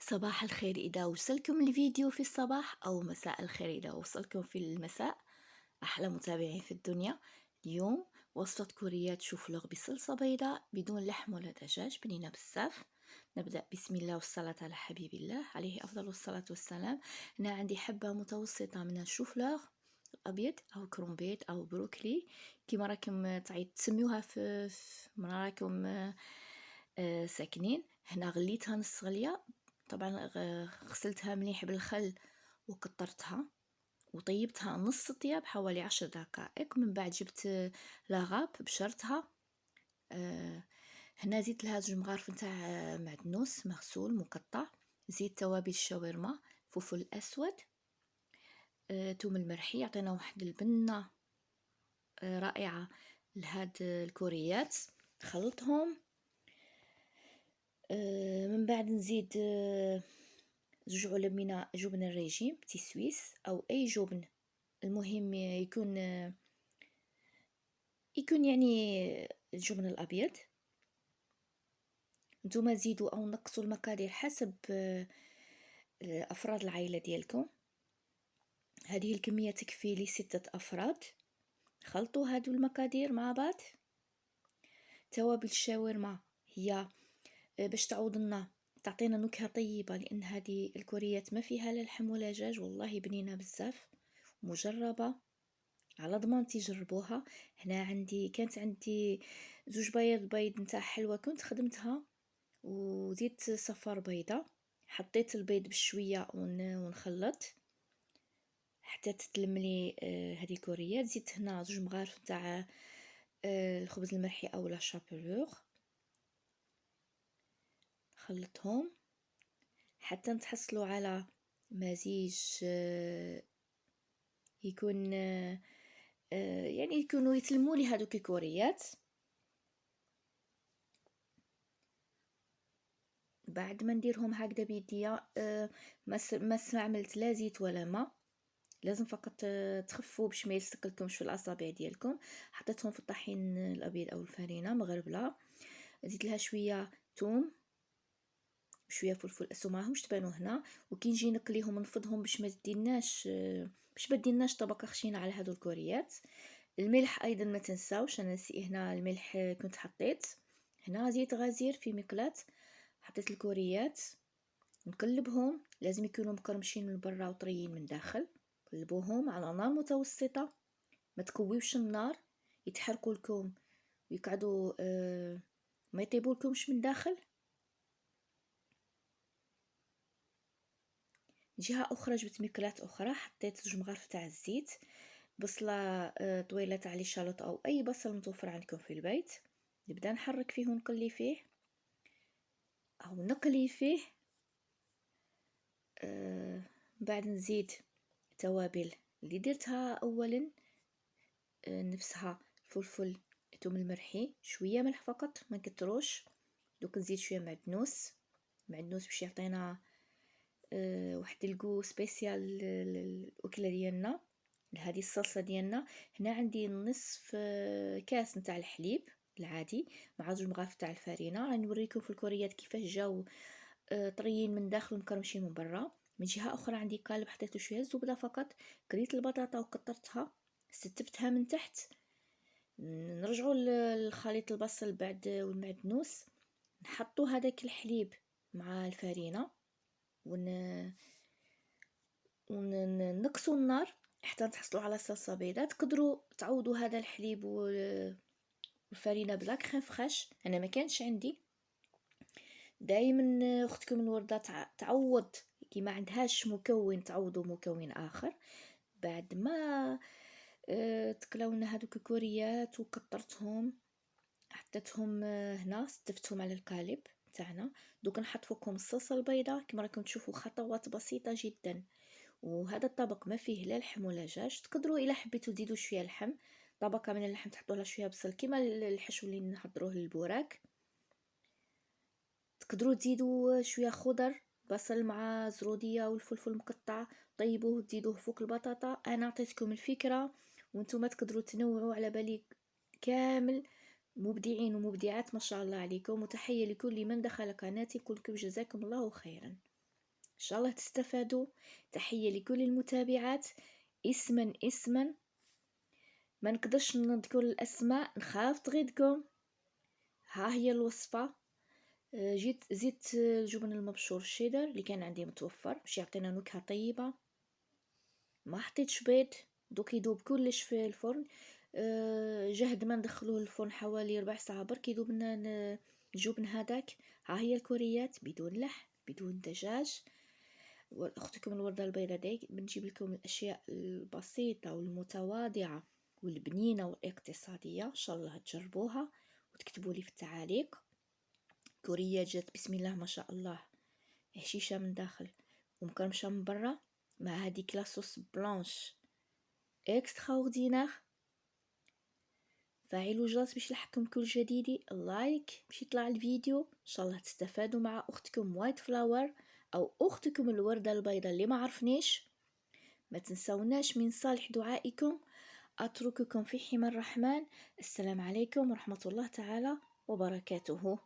صباح الخير إذا وصلكم الفيديو في الصباح، أو مساء الخير إذا وصلكم في المساء. أحلى متابعين في الدنيا. اليوم وصفة كوريات شوفلوغ بصلصة بيضاء بدون لحم ولا دجاج، بنينة بزاف. نبدأ بسم الله والصلاة على حبيب الله عليه أفضل الصلاة والسلام. هنا عندي حبة متوسطة من الشوفلوغ الأبيض أو كرومبيت أو بروكلي، كيما راكم تسميوها في من راكم ساكنين. هنا غليتها نص غلية، طبعا غسلتها مليح بالخل وكترتها وطيبتها نص طياب حوالي 10 دقائق. من بعد جبت لاغاب بشرتها. هنا زيت لها 2 مغارف نتاع معدنوس مغسول مقطع، زيت توابل الشاورما، فلفل اسود، توم المرحي يعطينا واحد البنه رائعه لهاد الكوريات. خلطهم. من بعد نزيد 2 علب من جبن الريجيم بتي سويس او اي جبن، المهم يكون يعني الجبن الابيض. نتوما زيدوا او نقصوا المقادير حسب افراد العائله ديالكم. هذه الكميه تكفي ل6 افراد. خلطوا هادو المقادير مع بعض. توابل الشاورما هي باش تعوض لنا، تعطينا نكهه طيبه، لان هذه الكوريات ما فيها لا لحم ولا دجاج. والله بنينه بزاف، مجربه على ضمانتي، جربوها. هنا كانت عندي 2 بيض نتاع حلوى كنت خدمتها، وزيت صفار بيضة. حطيت البيض بشويه ونخلط حتى تتلملي هذه الكوريات. زيت هنا 2 مغارف نتاع الخبز المرحي او لا شابلوغ. خلطهم حتى نتحصلوا على مزيج يكون يعني يكونوا يتلموا لي هذوك الكوريات. بعد ما نديرهم هكذا بيديا، ما عملت لا زيت ولا ماء، لازم فقط تخفوا باش ما يلصقلكمش في الاصابع ديالكم. حطيتهم في الطحين الابيض او الفرينه مغربله. زيت لها شويه ثوم، شويه فلفل اسود، ماهمش تبانوا هنا. وكي نجي نقليهم نفضهم باش ما تديناش طبقه خشينه على هادو الكوريات. الملح ايضا ما تنساوش، انا نسي هنا الملح كنت حطيت. هنا زيت غزير في مقلاة، حطيت الكوريات نقلبهم. لازم يكونوا مقرمشين من برا وطريين من داخل. قلبوهم على نار متوسطه، ما تكويوش النار يتحرقوا لكم ويقعدوا ما يطيبوا لكمش من داخل. جهه اخرى جبت مقلاة اخرى، حطيت 2 مغارف تاع الزيت، بصله طويله تاع لي شالوط او اي بصل متوفر عندكم في البيت. نبدا نحرك فيه ونقلي فيه او نقلي فيه. بعد نزيد توابل اللي درتها اولا، نفسها الفلفل، الثوم المرحي، شويه ملح فقط ما نكتروش. دوك نزيد شويه معدنوس باش يعطينا واحد الجو سبيسيال الاكله ديالنا لهذه الصلصه ديالنا. هنا عندي نصف كاس نتاع الحليب العادي مع 2 مغارف تاع الفرينه. راني نوريكم في الكوريات كيفاش جاو طريين من داخل ومكرمشين من برا. من جهه اخرى عندي قالب حطيت شويه زبده فقط. قليت البطاطا وكترتها، ستفتها من تحت. نرجعوا لخليط البصل بعد والمعدنوس، نحطوا هذاك الحليب مع الفرينه ونقصوا النار حتى نتحصلوا على صلصه بيضاء. تقدروا تعوضوا هذا الحليب والفرينه بلا كريم فريش، انا ما كانش عندي. دائما اختكم الورده تعوض كي ما عندهاش مكون، تعوضوا مكون اخر. بعد ما تكلاونا هذوك الكوريات وكثرتهم، حطيتهم هنا، ستفتهم على القالب تاعنا. دوك نحط فوقهم الصلصه البيضاء كما راكم تشوفوا، خطوات بسيطه جدا. وهذا الطبق ما فيه لا لحم ولا دجاج. تقدروا الا حبيتوا تزيدوا شويه لحم، طبقه من اللحم تحطوا لها شويه بصل كيما الحشو اللي نحضروه للبوراك. تقدروا تزيدوا شويه خضر، بصل مع زروديه والفلفل المقطع، طيبوه وتزيدوه فوق البطاطا. انا عطيتكم الفكره وانتم تقدروا تنوعوا على بالي كامل. مبدعين ومبدعات ما شاء الله عليكم. وتحيه لكل من دخل قناتي، كلكم جزاكم الله خيرا. شاء الله تستفادوا. تحية لكل المتابعات، اسما. ما نقدرش نذكر الاسماء، نخاف تغيدكم. ها هي الوصفة. زدت الجبن المبشور الشيدر اللي كان عندي متوفر باش يعطينا نكهة طيبة. ما حطيتش بيض، دوك يذوب كلش في الفرن. جهد ما ندخلوه الفرن حوالي 4 ساعة برك يذوب لنا الجبن هذاك. ها هي الكوريات بدون لحم بدون دجاج. اختكم الوردة البيضاء دايك بنجيب لكم الاشياء البسيطة والمتواضعة والبنينة والاقتصادية. ان شاء الله تجربوها وتكتبوا لي في التعاليق. كوريات جات بسم الله ما شاء الله، هشيشة من داخل ومقرمشة من برا، مع هذيك لاصوص بلانش اكستراوردينير. فعلوا الجرس باش يلحقكم كل جديد، لايك باش يطلع الفيديو. ان شاء الله تستفادوا مع اختكم وايت فلاور او اختكم الوردة البيضاء اللي ما عرفنيش. ما تنسوناش من صالح دعائكم. اترككم في حمى الرحمن. السلام عليكم ورحمة الله تعالى وبركاته.